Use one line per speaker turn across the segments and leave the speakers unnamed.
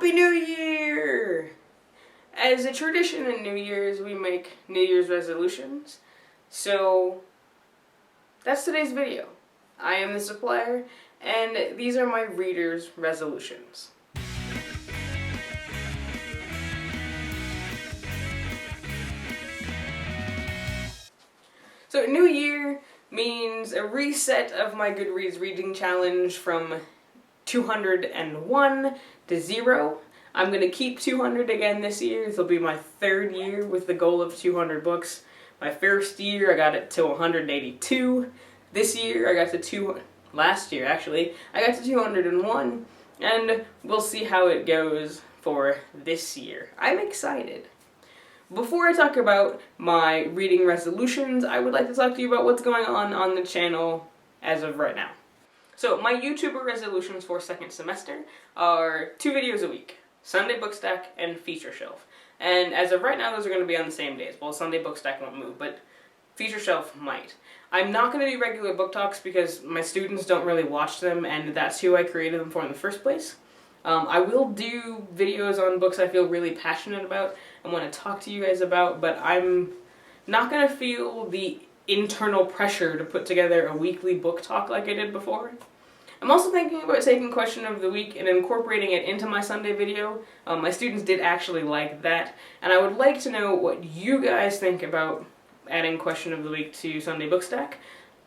Happy New Year! As a tradition in New Year's, we make New Year's resolutions. So, that's today's video. I am the supplier, and these are my readers' resolutions. So, New Year means a reset of my Goodreads reading challenge from 201 to 0. I'm going to keep 200 again this year. This will be my third year with the goal of 200 books. My first year I got it to 182. This year I got to last year actually, I got to 201, and we'll see how it goes for this year. I'm excited. Before I talk about my reading resolutions, I would like to talk to you about what's going on the channel as of right now. So my YouTuber resolutions for second semester are 2 videos a week, Sunday Book Stack and Feature Shelf. And as of right now, those are going to be on the same days. Well, Sunday Book Stack won't move, but Feature Shelf might. I'm not going to do regular book talks because my students don't really watch them, and that's who I created them for in the first place. I will do videos on books I feel really passionate about and want to talk to you guys about, but I'm not going to feel the internal pressure to put together a weekly book talk like I did before. I'm also thinking about taking Question of the Week and incorporating it into my Sunday video. My students did actually like that, and I would like to know what you guys think about adding Question of the Week to Sunday Book Stack.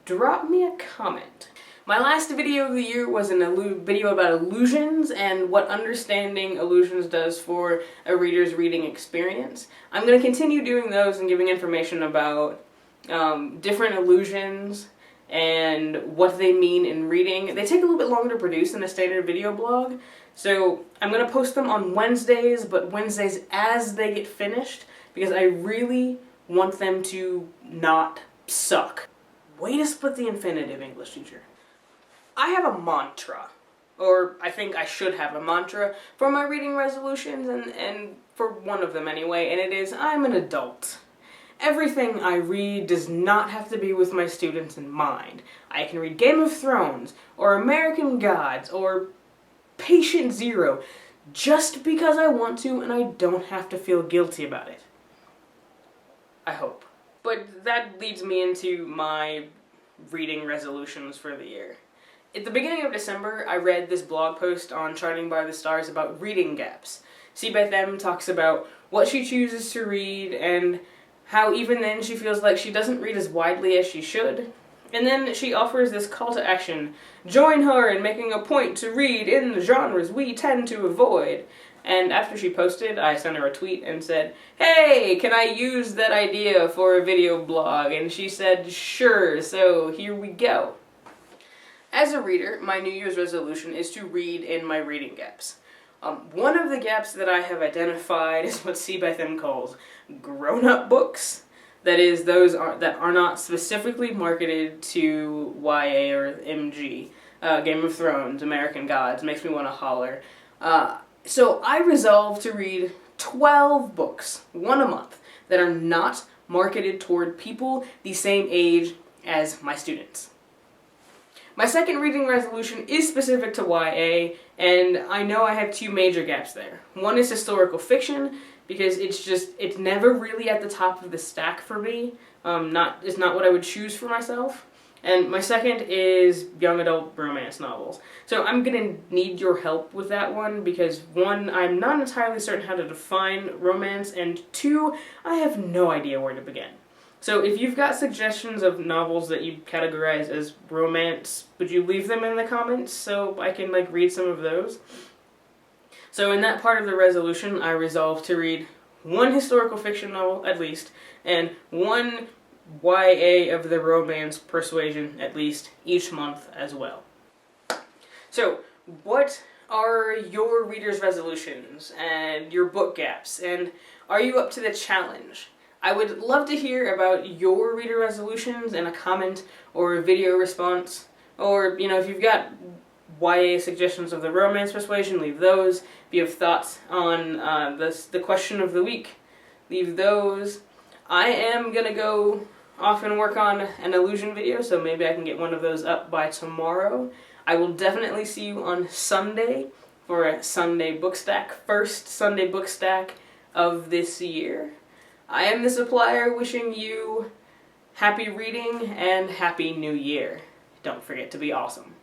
Drop me a comment. My last video of the year was a video about illusions and what understanding illusions does for a reader's reading experience. I'm going to continue doing those and giving information about different illusions and what they mean in reading. They take a little bit longer to produce than a standard video blog, so I'm going to post them on Wednesdays, but Wednesdays as they get finished, because I really want them to not suck. Way to split the infinitive, English teacher. I have a mantra, or I think I should have a mantra, for my reading resolutions, and for one of them anyway, and it is, I'm an adult. Everything I read does not have to be with my students in mind. I can read Game of Thrones, or American Gods, or Patient Zero, just because I want to, and I don't have to feel guilty about it. I hope. But that leads me into my reading resolutions for the year. At the beginning of December, I read this blog post on Charting by the Stars about reading gaps. C. Beth M. talks about what she chooses to read and how even then she feels like she doesn't read as widely as she should. And then she offers this call to action: join her in making a point to read in the genres we tend to avoid. And after she posted, I sent her a tweet and said, hey, can I use that idea for a video blog? And she said, sure, so here we go. As a reader, my New Year's resolution is to read in my reading gaps. One of the gaps that I have identified is what C. Beth M. calls grown-up books. That is, those that are not specifically marketed to YA or MG. Game of Thrones, American Gods, makes me want to holler. So I resolved to read 12 books, 1 a month, that are not marketed toward people the same age as my students. My second reading resolution is specific to YA, and I know I have 2 major gaps there. One is historical fiction, because it's never really at the top of the stack for me. It's not what I would choose for myself. And my second is young adult romance novels. So I'm gonna need your help with that one, because 1, I'm not entirely certain how to define romance, and 2, I have no idea where to begin. So if you've got suggestions of novels that you categorize as romance, would you leave them in the comments so I can read some of those? So in that part of the resolution, I resolved to read 1 historical fiction novel at least, and 1 YA of the romance persuasion at least each month as well. So what are your readers' resolutions and your book gaps, and are you up to the challenge? I would love to hear about your reader resolutions in a comment or a video response, or, if you've got YA suggestions of the romance persuasion, leave those. If you have thoughts on the question of the week, leave those. I am gonna go off and work on an illusion video, so maybe I can get one of those up by tomorrow. I will definitely see you on Sunday for a Sunday book stack, first Sunday book stack of this year. I am the supplier, wishing you happy reading and happy new year. Don't forget to be awesome.